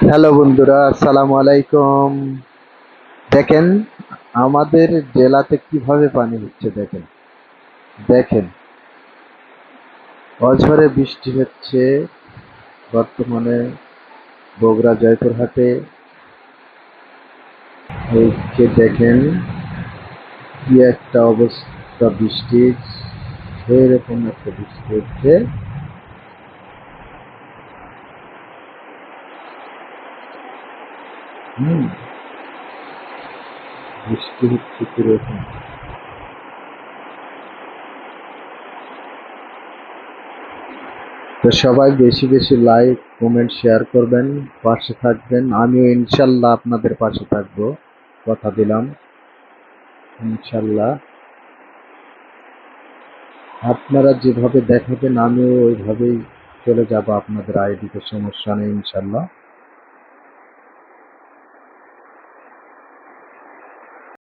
Hello বন্ধুরা, আসসালামু আলাইকুম। দেখেন আমাদের জেলাতে কিভাবে পানি হচ্ছে। দেখেন দেখেন অঝরে বৃষ্টি হচ্ছে বর্তমানে বগুড়া জয়পুরহাটে। এই যে দেখেন কি একটা অবস্থা বৃষ্টির, সেরকম একটা বৃষ্টি হচ্ছে। হুম, বৃষ্টি হচ্ছে কিরকম। তো সবাই বেশি বেশি লাইক কমেন্ট শেয়ার করবেন, পাশে থাকবেন। আমিও ইনশাল্লাহ আপনাদের পাশে থাকবো, কথা দিলাম ইনশাল্লাহ। আপনারা যেভাবে দেখাবেন আমিও ওইভাবেই চলে যাব আপনাদের আইডিতে, সমস্যা নেই ইনশাল্লাহ।